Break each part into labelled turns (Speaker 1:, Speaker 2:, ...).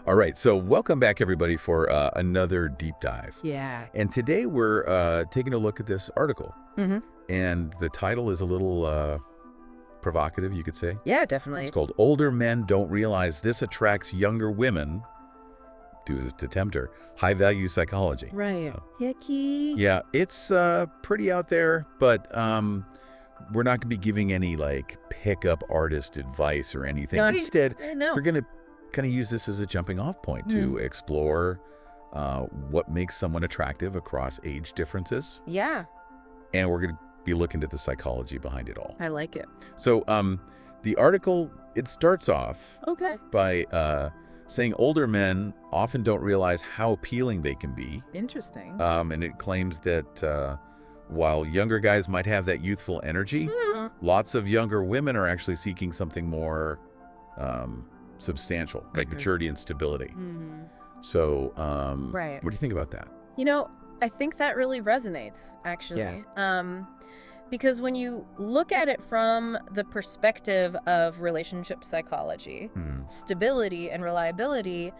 Speaker 1: All right, so welcome back, everybody, for another deep dive.
Speaker 2: Yeah.
Speaker 1: And today we're taking a look at this article.
Speaker 2: Mm-hmm.
Speaker 1: And the title is a little provocative, you could say.
Speaker 2: Yeah,
Speaker 1: It's
Speaker 2: definitely.
Speaker 1: called Older Men Don't Realize This Attracts Younger Women to tempt her. High-value psychology.
Speaker 2: Right.
Speaker 1: So,
Speaker 2: Yucky.
Speaker 1: yeah, it's pretty out there, but we're not going to be giving any, like, pickup artist advice or anything.
Speaker 2: No,
Speaker 1: Instead,
Speaker 2: no.
Speaker 1: we're going to kind of use this as a jumping-off point to explore what makes someone attractive across age differences.
Speaker 2: Yeah,
Speaker 1: And we're going to be looking at the psychology behind it all.
Speaker 2: I like it.
Speaker 1: So the article, it starts off
Speaker 2: Okay.
Speaker 1: by saying older men often don't realize how appealing they can be.
Speaker 2: Interesting.
Speaker 1: And it claims that while younger guys might have that youthful energy, lots of younger women are actually seeking something more substantial, like maturity and stability. So
Speaker 2: Right.
Speaker 1: what do you think about that?
Speaker 2: You know, I think that really resonates, actually. Because when you look at it from the perspective of relationship psychology, stability and reliability,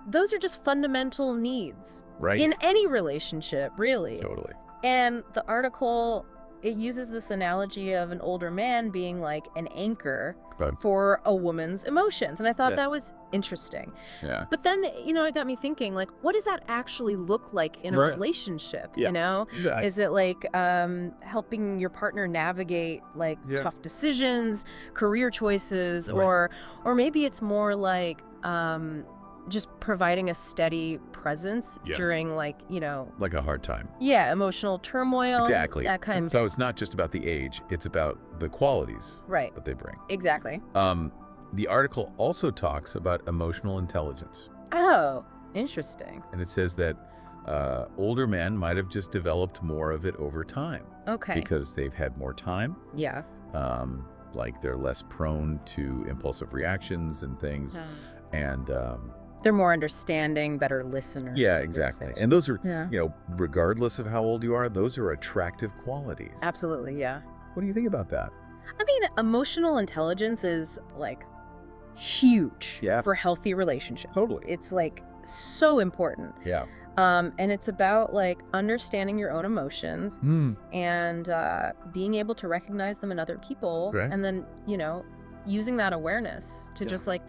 Speaker 2: those are just fundamental needs
Speaker 1: Right.
Speaker 2: in any relationship, really.
Speaker 1: Totally.
Speaker 2: And the article, it uses this analogy of an older man being like an anchor
Speaker 1: Right.
Speaker 2: for a woman's emotions. And I thought
Speaker 1: Yeah.
Speaker 2: that was interesting.
Speaker 1: Yeah.
Speaker 2: But then, it got me thinking, like, what does that actually look like in a
Speaker 1: Right.
Speaker 2: relationship?
Speaker 1: Yeah.
Speaker 2: You know?
Speaker 1: Exactly.
Speaker 2: Is it like helping your partner navigate like
Speaker 1: Yeah.
Speaker 2: tough decisions, career choices,
Speaker 1: Right.
Speaker 2: or maybe it's more like just providing a steady presence
Speaker 1: Yeah.
Speaker 2: during like,
Speaker 1: Like a hard time.
Speaker 2: emotional turmoil.
Speaker 1: Exactly.
Speaker 2: That kind of
Speaker 1: So it's not just about the age, it's about the qualities
Speaker 2: Right.
Speaker 1: that they bring.
Speaker 2: Exactly.
Speaker 1: The article also talks about emotional intelligence.
Speaker 2: Oh, interesting.
Speaker 1: And it says that older men might have just developed more of it over time
Speaker 2: Okay.
Speaker 1: because they've had more time.
Speaker 2: Yeah.
Speaker 1: Like they're less prone to impulsive reactions and things. And
Speaker 2: They're more understanding, better listeners.
Speaker 1: yeah, exactly. And those are,
Speaker 2: Yeah.
Speaker 1: regardless of how old you are, those are attractive qualities.
Speaker 2: Absolutely, yeah.
Speaker 1: What do you think about that?
Speaker 2: I mean, emotional intelligence is like huge
Speaker 1: Yeah.
Speaker 2: for healthy relationships.
Speaker 1: Totally.
Speaker 2: It's like so important.
Speaker 1: Yeah.
Speaker 2: And it's about like understanding your own emotions and being able to recognize them in other people.
Speaker 1: Right.
Speaker 2: And then, using that awareness to
Speaker 1: Yeah.
Speaker 2: just like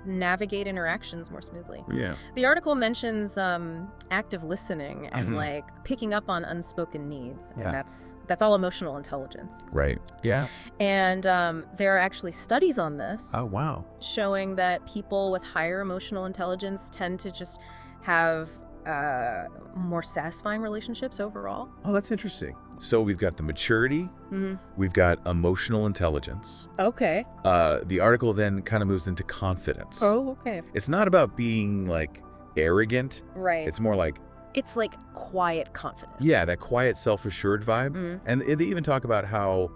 Speaker 2: navigate interactions more smoothly.
Speaker 1: Yeah.
Speaker 2: The article mentions active listening and
Speaker 1: Mhm.
Speaker 2: like picking up on unspoken needs.
Speaker 1: Yeah.
Speaker 2: And that's all emotional intelligence.
Speaker 1: Right. Yeah.
Speaker 2: And there are actually studies on this
Speaker 1: Oh, wow.
Speaker 2: showing that people with higher emotional intelligence tend to just have more satisfying relationships overall.
Speaker 1: Oh, that's interesting. So we've got the maturity, we've got emotional intelligence.
Speaker 2: Okay.
Speaker 1: The article then kind of moves into confidence.
Speaker 2: Oh, okay.
Speaker 1: It's not about being like arrogant.
Speaker 2: Right.
Speaker 1: It's more like,
Speaker 2: It's like quiet confidence.
Speaker 1: yeah, that quiet, self-assured vibe. And they even talk about how,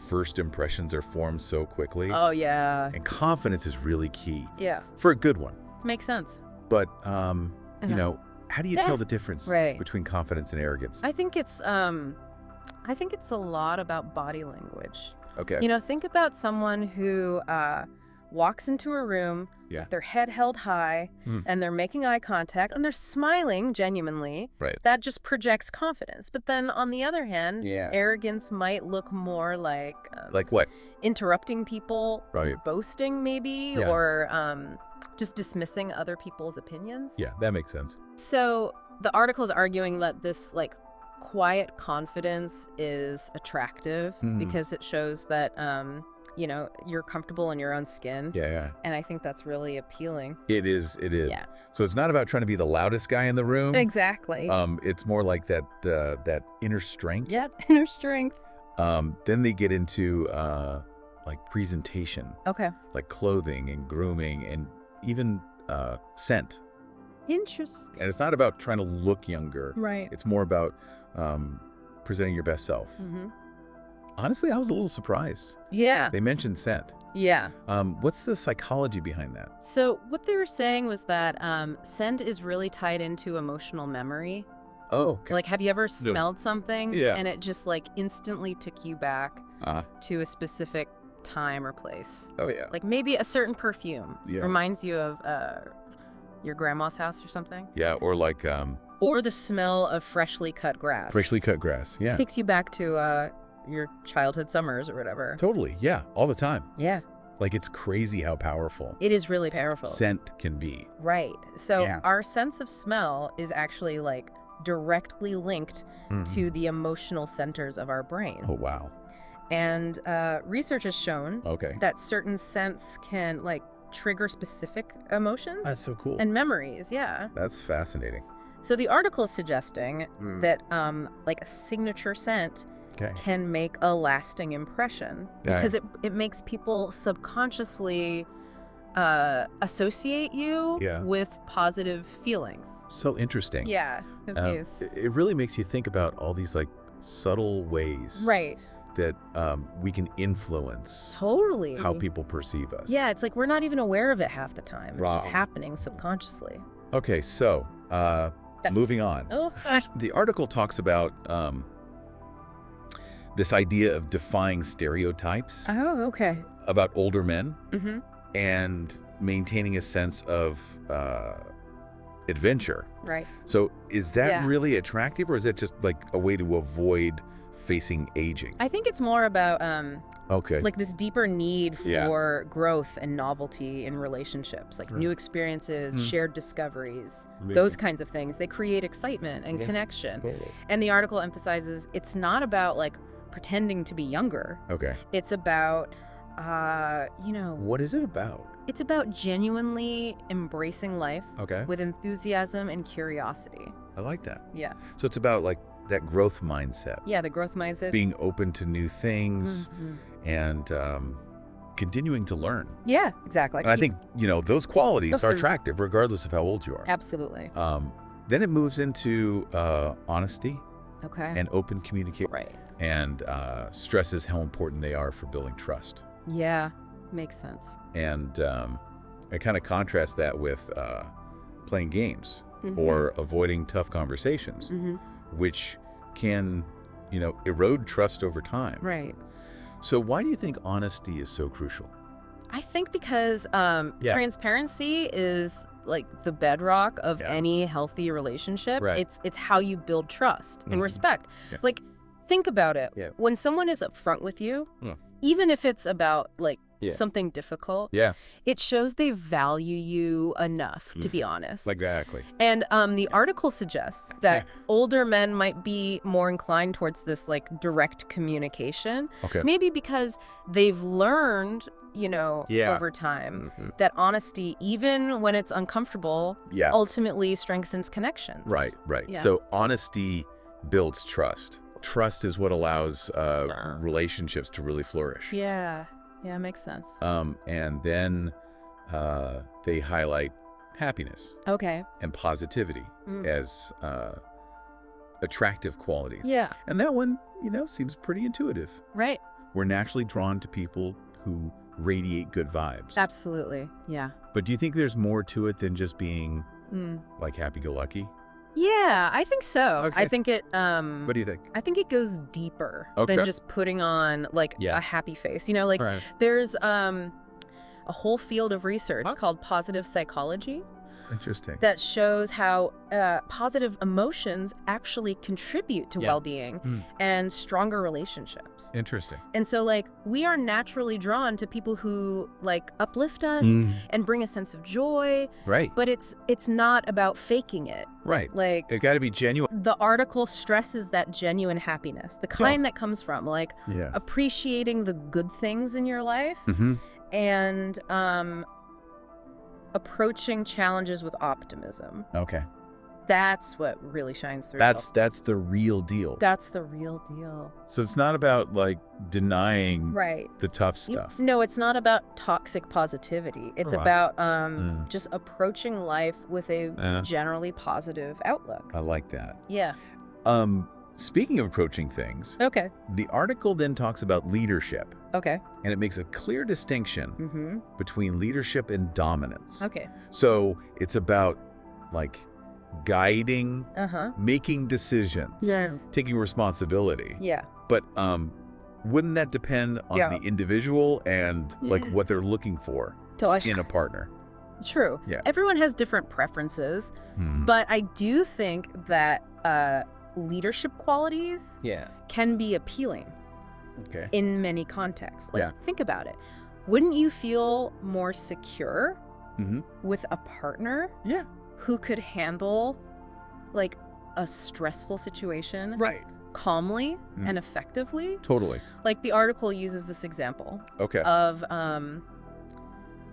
Speaker 1: first impressions are formed so quickly.
Speaker 2: Oh, yeah.
Speaker 1: And confidence is really key
Speaker 2: Yeah.
Speaker 1: for a good one.
Speaker 2: Makes sense.
Speaker 1: But, how do you tell the difference
Speaker 2: Right.
Speaker 1: between confidence and arrogance?
Speaker 2: I think it's a lot about body language.
Speaker 1: Okay.
Speaker 2: Think about someone who walks into a room,
Speaker 1: Yeah.
Speaker 2: their head held high, and they're making eye contact, and they're smiling genuinely.
Speaker 1: Right.
Speaker 2: That just projects confidence. But then on the other hand,
Speaker 1: Yeah.
Speaker 2: arrogance might look more like
Speaker 1: Like what?
Speaker 2: interrupting people,
Speaker 1: Right.
Speaker 2: boasting maybe,
Speaker 1: Yeah.
Speaker 2: or just dismissing other people's opinions.
Speaker 1: Yeah, that makes sense.
Speaker 2: So the article is arguing that this like quiet confidence is attractive because it shows that you're comfortable in your own skin.
Speaker 1: Yeah.
Speaker 2: And I think that's really appealing.
Speaker 1: It is.
Speaker 2: Yeah.
Speaker 1: So it's not about trying to be the loudest guy in the room.
Speaker 2: Exactly.
Speaker 1: It's more like that inner strength.
Speaker 2: Yeah, inner strength.
Speaker 1: Then they get into like presentation,
Speaker 2: Okay.
Speaker 1: like clothing and grooming and even scent.
Speaker 2: Interesting.
Speaker 1: And it's not about trying to look younger.
Speaker 2: Right.
Speaker 1: It's more about presenting your best self. Honestly, I was a little surprised.
Speaker 2: Yeah.
Speaker 1: They mentioned scent.
Speaker 2: Yeah.
Speaker 1: What's the psychology behind that?
Speaker 2: So what they were saying was that scent is really tied into emotional memory.
Speaker 1: Oh, okay.
Speaker 2: Like, have you ever smelled something
Speaker 1: Yeah.
Speaker 2: and it just like instantly took you back to a specific time or place.
Speaker 1: Oh, yeah.
Speaker 2: Like maybe a certain perfume reminds you of your grandma's house or something.
Speaker 1: Yeah, or like...
Speaker 2: or the smell of freshly cut grass.
Speaker 1: Freshly cut grass, yeah.
Speaker 2: Takes you back to your childhood summers or whatever.
Speaker 1: Totally, yeah, all the time.
Speaker 2: Yeah.
Speaker 1: Like, it's crazy how powerful
Speaker 2: it is really powerful.
Speaker 1: Scent can be.
Speaker 2: Right. So our sense of smell is actually like directly linked to the emotional centers of our brain.
Speaker 1: Oh, wow.
Speaker 2: And research has shown that certain scents can like trigger specific emotions.
Speaker 1: That's so cool.
Speaker 2: And memories, yeah.
Speaker 1: That's fascinating.
Speaker 2: So the article is suggesting that like a signature scent can make a lasting impression because it makes people subconsciously associate you with positive feelings.
Speaker 1: So interesting.
Speaker 2: Yeah, it is.
Speaker 1: It really makes you think about all these like subtle ways that we can influence how people perceive us.
Speaker 2: Yeah, it's like we're not even aware of it half the time. It's just happening subconsciously.
Speaker 1: Okay, so moving on. The article talks about this idea of defying stereotypes about older men and maintaining a sense of adventure.
Speaker 2: Right.
Speaker 1: So is that really attractive, or is it just like a way to avoid facing aging?
Speaker 2: I think it's more about like this deeper need for growth and novelty in relationships, like new experiences, shared discoveries, those kinds of things. They create excitement and connection. And the article emphasizes it's not about like pretending to be younger. It's about,
Speaker 1: what is it about?
Speaker 2: It's about genuinely embracing life with enthusiasm and curiosity.
Speaker 1: I like that.
Speaker 2: Yeah.
Speaker 1: So it's about like that growth mindset.
Speaker 2: Yeah, the growth mindset.
Speaker 1: Being open to new things and continuing to learn.
Speaker 2: Yeah, exactly.
Speaker 1: And I think, those qualities are attractive regardless of how old you are.
Speaker 2: Absolutely.
Speaker 1: Then it moves into honesty and open communication.
Speaker 2: Right.
Speaker 1: And stresses how important they are for building trust.
Speaker 2: Yeah, makes sense.
Speaker 1: And I kind of contrast that with playing games or avoiding tough conversations, which can, erode trust over time.
Speaker 2: Right.
Speaker 1: So why do you think honesty is so crucial?
Speaker 2: I think because transparency is like the bedrock of any healthy relationship.
Speaker 1: Right.
Speaker 2: It's how you build trust and respect. Like, think about it. When someone is upfront with you, even if it's about like something difficult, it shows they value you enough to be honest.
Speaker 1: Exactly.
Speaker 2: And the article suggests that older men might be more inclined towards this like direct communication. Maybe because they've learned, over time that honesty, even when it's uncomfortable, ultimately strengthens connections.
Speaker 1: Right. So honesty builds trust. Trust is what allows relationships to really flourish.
Speaker 2: Yeah, makes sense.
Speaker 1: And then they highlight happiness and positivity as attractive qualities.
Speaker 2: Yeah.
Speaker 1: And that one, seems pretty intuitive.
Speaker 2: Right.
Speaker 1: We're naturally drawn to people who radiate good vibes.
Speaker 2: Absolutely, yeah.
Speaker 1: But do you think there's more to it than just being like happy-go-lucky?
Speaker 2: Yeah, I think so. I think it
Speaker 1: what do you think?
Speaker 2: I think it goes deeper than just putting on like a happy face. There's a whole field of research called positive psychology.
Speaker 1: Interesting.
Speaker 2: That shows how positive emotions actually contribute to well-being and stronger relationships.
Speaker 1: Interesting.
Speaker 2: And so, like, we are naturally drawn to people who, like, uplift us and bring a sense of joy.
Speaker 1: Right.
Speaker 2: But it's not about faking it.
Speaker 1: Right.
Speaker 2: Like,
Speaker 1: it's got to be genuine.
Speaker 2: The article stresses that genuine happiness, the kind that comes from, like, appreciating the good things in your life and approaching challenges with optimism. That's what really shines through.
Speaker 1: That's the real deal.
Speaker 2: That's the real deal.
Speaker 1: So it's not about like denying the tough stuff.
Speaker 2: No, it's not about toxic positivity. It's about just approaching life with a generally positive outlook.
Speaker 1: I like that.
Speaker 2: Yeah.
Speaker 1: Speaking of approaching things, the article then talks about leadership. And it makes a clear distinction between leadership and dominance. So it's about like guiding, making decisions, taking responsibility. But wouldn't that depend on the individual and like what they're looking for in a partner?
Speaker 2: True.
Speaker 1: Yeah.
Speaker 2: Everyone has different preferences, but I do think that leadership qualities can be appealing in many contexts. Like, think about it. Wouldn't you feel more secure with a partner who could handle like a stressful situation calmly and effectively?
Speaker 1: Totally.
Speaker 2: Like the article uses this example of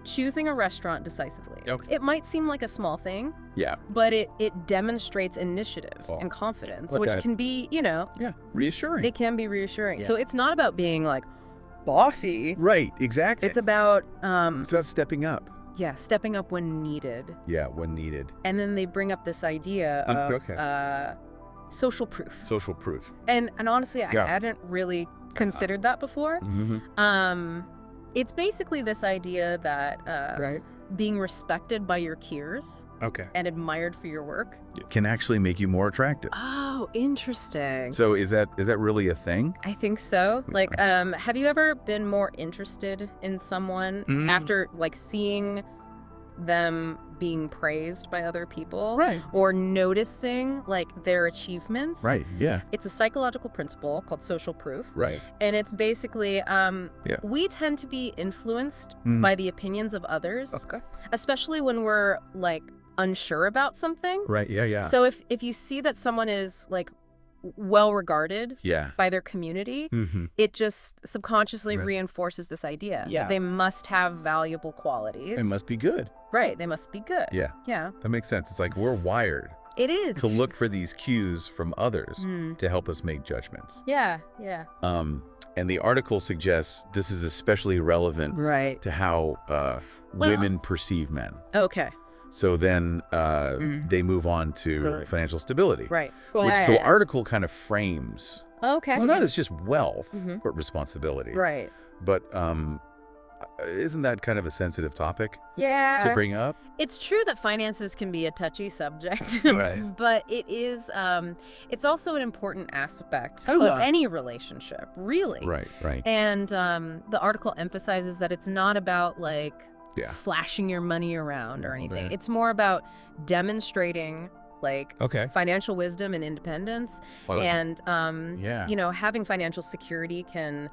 Speaker 2: choosing a restaurant decisively. It might seem like a small thing, but it demonstrates initiative and confidence, which can be, you know,
Speaker 1: reassuring.
Speaker 2: It can be reassuring. So it's not about being like bossy.
Speaker 1: Right, exactly.
Speaker 2: It's about
Speaker 1: stepping up.
Speaker 2: Yeah, stepping up when needed.
Speaker 1: Yeah, when needed.
Speaker 2: And then they bring up this idea of social proof.
Speaker 1: Social proof.
Speaker 2: And honestly, I hadn't really considered that before. It's basically this idea that being respected by your peers and admired for your work
Speaker 1: can actually make you more attractive.
Speaker 2: Oh, interesting.
Speaker 1: So is that really a thing?
Speaker 2: I think so. Like, have you ever been more interested in someone after like seeing them being praised by other people, or noticing like their achievements? It's a psychological principle called social proof, and it's basically we tend to be influenced by the opinions of others, especially when we're like unsure about something. So if you see that someone is like well regarded by their community, it just subconsciously reinforces this idea that they must have valuable qualities.
Speaker 1: They must be good.
Speaker 2: They must be good.
Speaker 1: That makes sense. It's like we're wired
Speaker 2: it is
Speaker 1: to look for these cues from others to help us make judgments. And the article suggests this is especially relevant to how women perceive men. So then they move on to financial stability, which the article kind of frames. Well, not as just wealth, but responsibility. But isn't that kind of a sensitive topic to bring up?
Speaker 2: It's true that finances can be a touchy subject, but it is, it's also an important aspect of any relationship, really. And the article emphasizes that it's not about like flashing your money around or anything. It's more about demonstrating like financial wisdom and independence. And, you know, having financial security can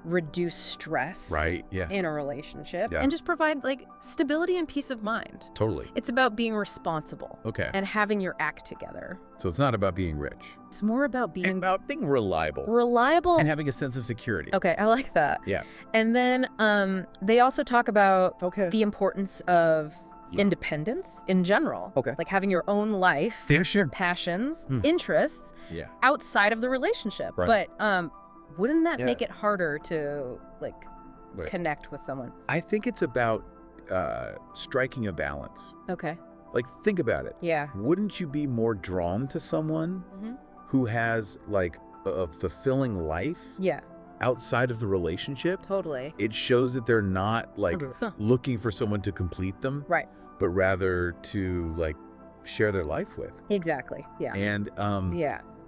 Speaker 2: reduce stress in a relationship and just provide like stability and peace of mind. It's about being responsible and having your act together.
Speaker 1: So it's not about being rich.
Speaker 2: It's more about being
Speaker 1: reliable and having a sense of security.
Speaker 2: I like that. And then they also talk about the importance of independence in general. Like having your own life, passions, interests outside of the relationship. But wouldn't that make it harder to like connect with someone?
Speaker 1: I think it's about striking a balance. Like, think about it. Wouldn't you be more drawn to someone who has like a fulfilling life outside of the relationship? It shows that they're not like looking for someone to complete them, but rather to like share their life with. And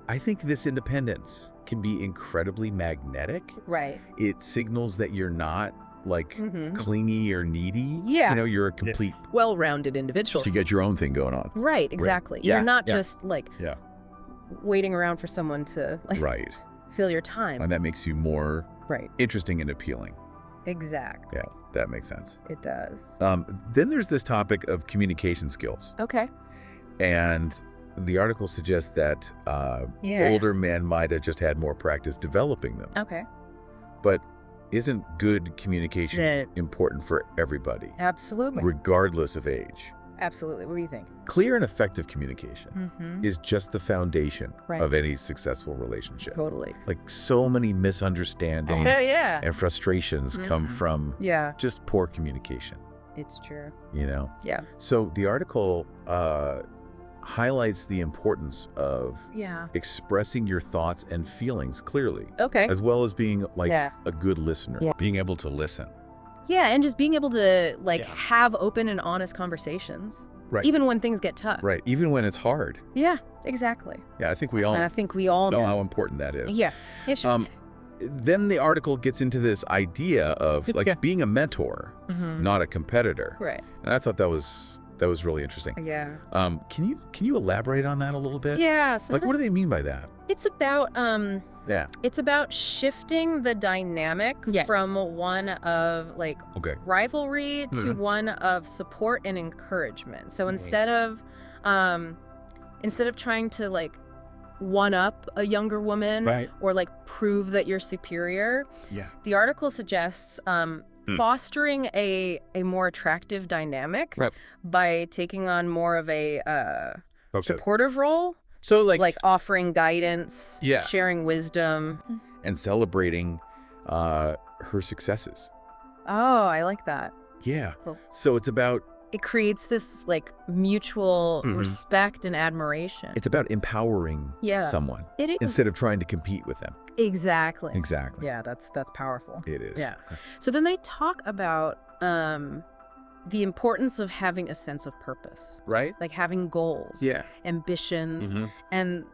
Speaker 1: I think this independence can be incredibly magnetic. It signals that you're not like clingy or needy. You know, you're a complete
Speaker 2: well-rounded individual.
Speaker 1: You get your own thing going on.
Speaker 2: Exactly. You're not just like waiting around for someone to like fill your time.
Speaker 1: And that makes you more interesting and appealing.
Speaker 2: Exactly.
Speaker 1: That makes sense.
Speaker 2: It does.
Speaker 1: Then there's this topic of communication skills. And the article suggests that older men might have just had more practice developing them. But isn't good communication important for everybody?
Speaker 2: Absolutely.
Speaker 1: Regardless of age?
Speaker 2: Absolutely. What do you think?
Speaker 1: Clear and effective communication is just the foundation of any successful relationship. Like so many misunderstandings and frustrations come from just poor communication.
Speaker 2: It's true.
Speaker 1: You know? So the article highlights the importance of expressing your thoughts and feelings clearly. As well as being like a good listener. Being able to listen.
Speaker 2: And just being able to like have open and honest conversations. Even when things get tough.
Speaker 1: Even when it's hard.
Speaker 2: Exactly.
Speaker 1: I think we all know how important that is. then the article gets into this idea of like being a mentor, not a competitor.
Speaker 2: Right.
Speaker 1: And I thought that was really interesting.
Speaker 2: Yeah.
Speaker 1: Can you elaborate on that a little bit?
Speaker 2: Yeah. So
Speaker 1: Like, what do they mean by that?
Speaker 2: it's about
Speaker 1: Yeah.
Speaker 2: it's about shifting the dynamic from one of like rivalry to one of support and encouragement. So instead of trying to like one up a younger woman or like prove that you're superior, the article suggests fostering a more attractive dynamic by taking on more of a supportive role.
Speaker 1: So like
Speaker 2: offering guidance, sharing wisdom.
Speaker 1: And celebrating her successes.
Speaker 2: Oh, I like that.
Speaker 1: Yeah.
Speaker 2: Cool.
Speaker 1: So it's about...
Speaker 2: It creates this like mutual respect and admiration.
Speaker 1: It's about empowering someone
Speaker 2: it is.
Speaker 1: instead of trying to compete with them.
Speaker 2: Exactly.
Speaker 1: Exactly.
Speaker 2: Yeah, that's powerful.
Speaker 1: It is.
Speaker 2: Yeah. So then they talk about the importance of having a sense of purpose.
Speaker 1: Right?
Speaker 2: Like having goals, ambitions,
Speaker 1: Mm-hmm.
Speaker 2: and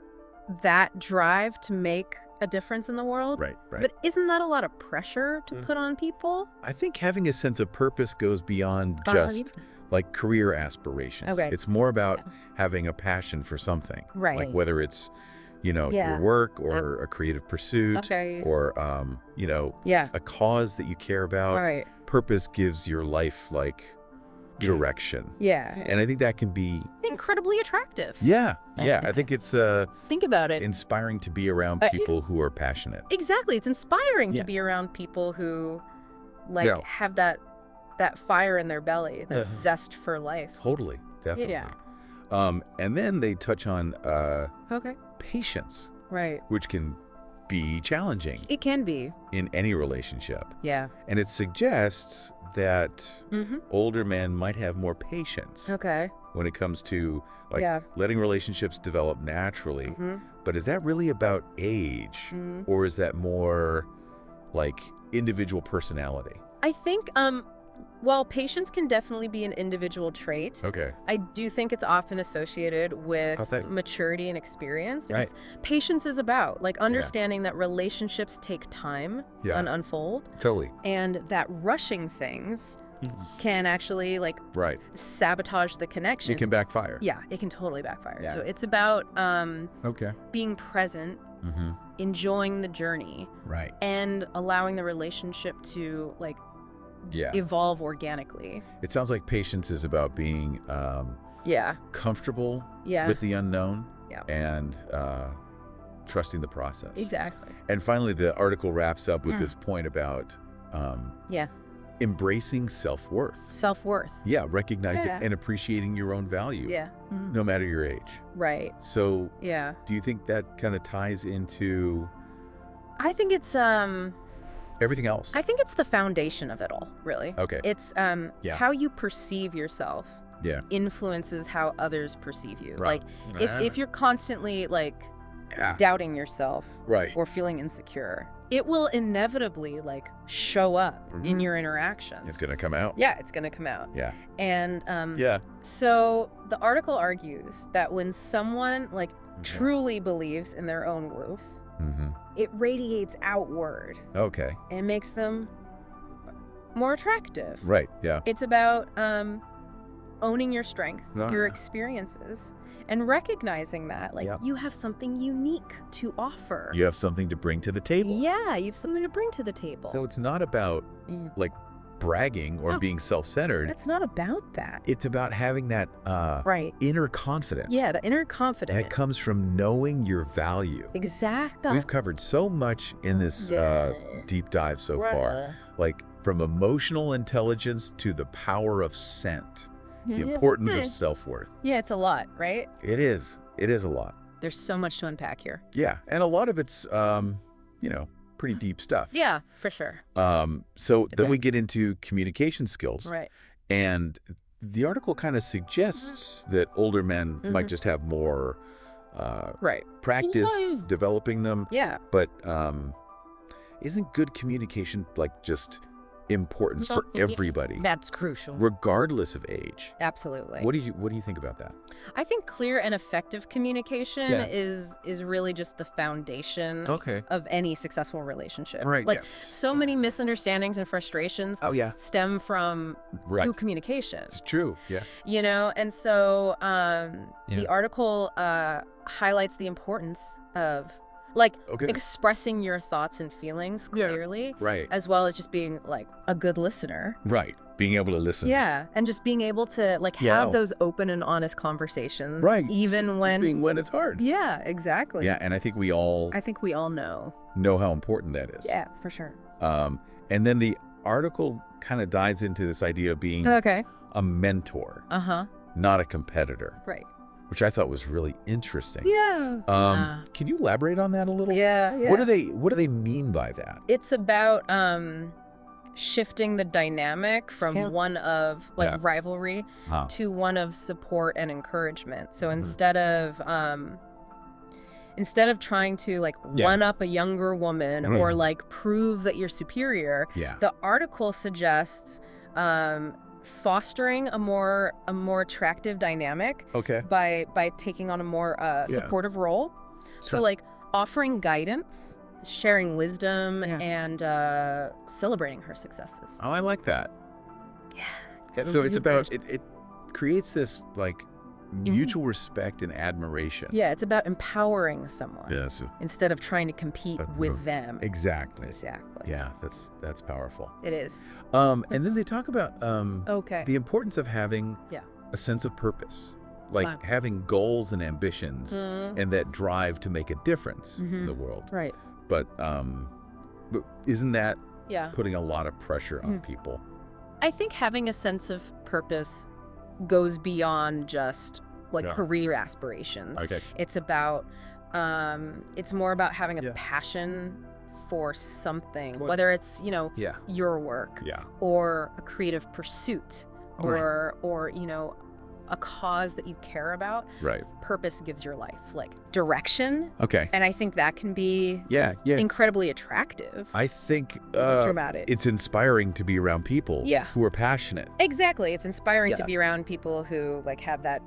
Speaker 2: that drive to make a difference in the world.
Speaker 1: Right, right.
Speaker 2: But isn't that a lot of pressure to put on people?
Speaker 1: I think having a sense of purpose goes beyond just like career aspirations.
Speaker 2: Okay.
Speaker 1: It's more about having a passion for something.
Speaker 2: Right.
Speaker 1: Like whether it's, you know, your work or a creative pursuit or, you know, a cause that you care about.
Speaker 2: Right.
Speaker 1: Purpose gives your life like direction.
Speaker 2: Yeah.
Speaker 1: And I think that can be
Speaker 2: incredibly attractive.
Speaker 1: Yeah. I think it's
Speaker 2: think about it.
Speaker 1: Inspiring to be around people who are passionate.
Speaker 2: Exactly. It's inspiring to be around people who like have that fire in their belly, that zest for life.
Speaker 1: Totally. Definitely.
Speaker 2: Yeah.
Speaker 1: And then they touch on patience.
Speaker 2: Right.
Speaker 1: Which can be challenging.
Speaker 2: It can be.
Speaker 1: In any relationship.
Speaker 2: Yeah.
Speaker 1: And it suggests that older men might have more patience.
Speaker 2: Okay.
Speaker 1: When it comes to like letting relationships develop naturally. But is that really about age or is that more like individual personality?
Speaker 2: I think while patience can definitely be an individual trait, I do think it's often associated with maturity and experience. Because patience is about like understanding that relationships take time to unfold.
Speaker 1: Totally.
Speaker 2: And that rushing things can actually like sabotage the connection.
Speaker 1: It can backfire.
Speaker 2: Yeah, it can totally backfire. So it's about being present, enjoying the journey, and allowing the relationship to like evolve organically.
Speaker 1: It sounds like patience is about being comfortable with the unknown and trusting the process.
Speaker 2: Exactly.
Speaker 1: And finally, the article wraps up with this point about embracing self-worth.
Speaker 2: Self-worth.
Speaker 1: Yeah, recognizing and appreciating your own value.
Speaker 2: Yeah.
Speaker 1: No matter your age.
Speaker 2: Right.
Speaker 1: So do you think that kind of ties into...
Speaker 2: I think it's
Speaker 1: everything else?
Speaker 2: I think it's the foundation of it all, really.
Speaker 1: Okay.
Speaker 2: It's how you perceive yourself influences how others perceive you.
Speaker 1: Right.
Speaker 2: Like if you're constantly like doubting yourself or feeling insecure, it will inevitably like show up in your interactions.
Speaker 1: It's going to come out.
Speaker 2: Yeah, it's going to come out.
Speaker 1: Yeah.
Speaker 2: And so the article argues that when someone like truly believes in their own worth, it radiates outward.
Speaker 1: Okay.
Speaker 2: And makes them more attractive.
Speaker 1: Right, yeah.
Speaker 2: It's about owning your strengths, your experiences, and recognizing that like you have something unique to offer.
Speaker 1: You have something to bring to the table.
Speaker 2: Yeah, you have something to bring to the table.
Speaker 1: So it's not about like bragging or being self-centered.
Speaker 2: It's not about that.
Speaker 1: It's about having that inner confidence.
Speaker 2: Yeah, the inner confidence.
Speaker 1: And it comes from knowing your value.
Speaker 2: Exactly.
Speaker 1: We've covered so much in this deep dive so far. Like from emotional intelligence to the power of scent. The importance of self-worth.
Speaker 2: Yeah, it's a lot, right?
Speaker 1: It is. It is a lot.
Speaker 2: There's so much to unpack here.
Speaker 1: Yeah, and a lot of it's, you know, pretty deep stuff.
Speaker 2: Yeah, for sure.
Speaker 1: So then we get into communication skills.
Speaker 2: Right.
Speaker 1: And the article kind of suggests that older men might just have more practice developing them.
Speaker 2: Yeah.
Speaker 1: But isn't good communication like just important for everybody,
Speaker 2: That's crucial.
Speaker 1: regardless of age.
Speaker 2: Absolutely.
Speaker 1: What do you think about that?
Speaker 2: I think clear and effective communication
Speaker 1: Yeah.
Speaker 2: is really just the foundation
Speaker 1: Okay.
Speaker 2: of any successful relationship.
Speaker 1: Right,
Speaker 2: Like
Speaker 1: yes.
Speaker 2: so many misunderstandings and frustrations
Speaker 1: Oh, yeah.
Speaker 2: stem from
Speaker 1: Right.
Speaker 2: poor communication.
Speaker 1: It's true. Yeah.
Speaker 2: You know, and so the article highlights the importance of expressing your thoughts and feelings clearly,
Speaker 1: Right.
Speaker 2: as well as just being like a good listener.
Speaker 1: Right. Being able to listen.
Speaker 2: Yeah, and just being able to have those open and honest conversations,
Speaker 1: Right.
Speaker 2: even when
Speaker 1: it's hard.
Speaker 2: Yeah, exactly.
Speaker 1: Yeah, and I think we all
Speaker 2: know
Speaker 1: how important that is.
Speaker 2: Yeah, for sure.
Speaker 1: And then the article kind of dives into this idea of being a mentor, not a competitor.
Speaker 2: Right.
Speaker 1: Which I thought was really interesting.
Speaker 2: Yeah.
Speaker 1: Can you elaborate on that a little?
Speaker 2: Yeah.
Speaker 1: What do they mean by that?
Speaker 2: It's about shifting the dynamic from one of rivalry to one of support and encouragement. So instead of trying to one up a younger woman or prove that you're superior, the article suggests fostering a more attractive dynamic by taking on a more supportive role. So offering guidance, sharing wisdom, and celebrating her successes.
Speaker 1: Oh, I like that.
Speaker 2: Yeah.
Speaker 1: So it's about it creates this mutual respect and admiration.
Speaker 2: Yeah, it's about empowering someone.
Speaker 1: Yes.
Speaker 2: Instead of trying to compete with them.
Speaker 1: Exactly.
Speaker 2: Exactly.
Speaker 1: Yeah, that's powerful.
Speaker 2: It is.
Speaker 1: And then they talk about the importance of having a sense of purpose. Having goals and ambitions and that drive to make a difference in the world.
Speaker 2: Right.
Speaker 1: But isn't that putting a lot of pressure on people?
Speaker 2: I think having a sense of purpose goes beyond just career aspirations.
Speaker 1: Okay.
Speaker 2: It's about it's more about having a passion for something, whether it's your work or a creative pursuit or a cause that you care about.
Speaker 1: Right.
Speaker 2: Purpose gives your life direction.
Speaker 1: Okay.
Speaker 2: And I think that can be incredibly attractive.
Speaker 1: I think
Speaker 2: dramatic.
Speaker 1: It's inspiring to be around people who are passionate.
Speaker 2: Exactly. It's inspiring to be around people who have that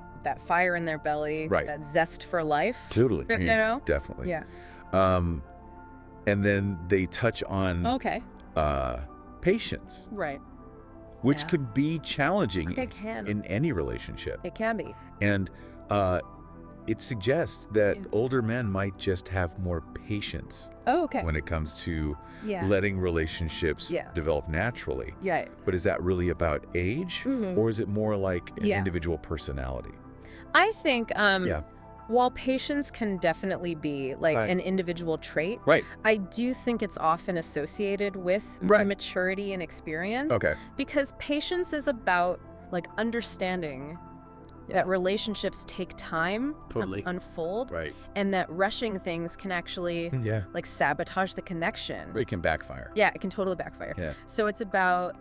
Speaker 2: fire in their belly, that zest for life.
Speaker 1: Totally.
Speaker 2: You know?
Speaker 1: Definitely.
Speaker 2: Yeah.
Speaker 1: And then they touch on patience.
Speaker 2: Right.
Speaker 1: Which can be challenging
Speaker 2: It can.
Speaker 1: in any relationship.
Speaker 2: It can be.
Speaker 1: And it suggests that older men might just have more patience when it comes to letting relationships develop naturally.
Speaker 2: Yeah.
Speaker 1: But is that really about age? Or is it more like an individual personality?
Speaker 2: I think while patience can definitely be an individual trait, I do think it's often associated with maturity and experience.
Speaker 1: Okay.
Speaker 2: Because patience is about understanding that relationships take time to unfold, and that rushing things can actually sabotage the connection.
Speaker 1: It can backfire.
Speaker 2: Yeah, it can totally backfire.
Speaker 1: Yeah.
Speaker 2: So it's about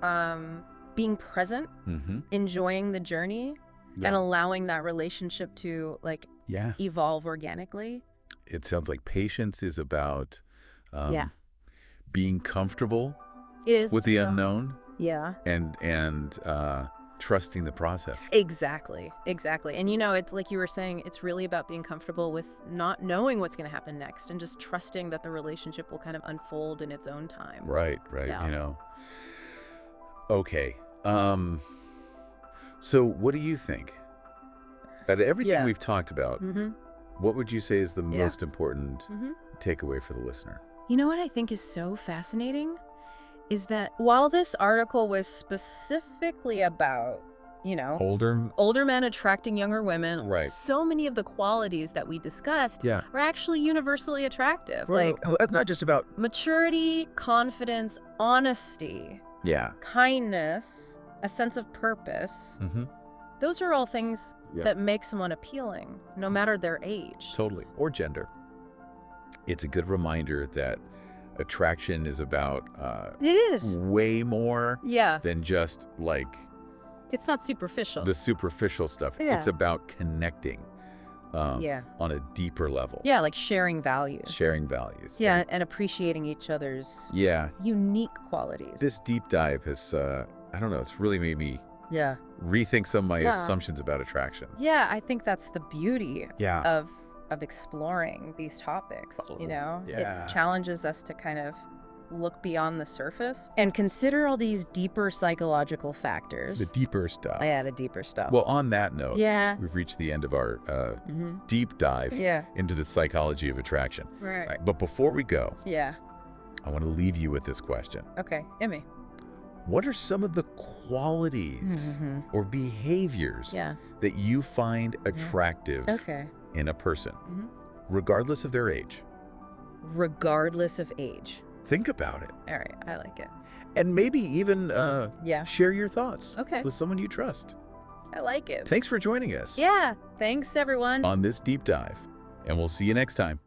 Speaker 2: being present, enjoying the journey, and allowing that relationship to evolve organically.
Speaker 1: It sounds like patience is about being comfortable with the unknown.
Speaker 2: Yeah.
Speaker 1: And trusting the process.
Speaker 2: Exactly. And it's like you were saying, it's really about being comfortable with not knowing what's going to happen next and just trusting that the relationship will kind of unfold in its own time.
Speaker 1: Right.
Speaker 2: Yeah.
Speaker 1: Okay. So what do you think? Out of everything we've talked about, what would you say is the most important takeaway for the listener?
Speaker 2: You know what I think is so fascinating is that while this article was specifically about, older men attracting younger women, so many of the qualities that we discussed are actually universally attractive.
Speaker 1: That's not just about
Speaker 2: maturity, confidence, honesty, kindness, a sense of purpose. Those are all things that make someone appealing, no matter their age.
Speaker 1: Totally. Or gender. It's a good reminder that attraction is about
Speaker 2: it is
Speaker 1: way more than just
Speaker 2: it's not superficial.
Speaker 1: the superficial stuff. It's about connecting on a deeper level.
Speaker 2: Yeah, like sharing values.
Speaker 1: Sharing values.
Speaker 2: Yeah, and appreciating each other's unique qualities.
Speaker 1: This deep dive has, I don't know, it's really made me rethink some of my assumptions about attraction.
Speaker 2: Yeah, I think that's the beauty of exploring these topics, you know? It challenges us to kind of look beyond the surface and consider all these deeper psychological factors.
Speaker 1: The deeper stuff.
Speaker 2: Yeah, the deeper stuff.
Speaker 1: Well, on that note,
Speaker 2: we've
Speaker 1: reached the end of our deep dive into the psychology of attraction.
Speaker 2: Right.
Speaker 1: But before we go,
Speaker 2: I
Speaker 1: want to leave you with this question.
Speaker 2: Okay, hit me.
Speaker 1: What are some of the qualities or behaviors that you find attractive in a person, regardless of their age?
Speaker 2: Regardless of age.
Speaker 1: Think about it.
Speaker 2: All right, I like it.
Speaker 1: And maybe even share your thoughts with someone you trust.
Speaker 2: I like it.
Speaker 1: Thanks for joining us.
Speaker 2: Yeah, thanks everyone.
Speaker 1: On this deep dive. And we'll see you next time.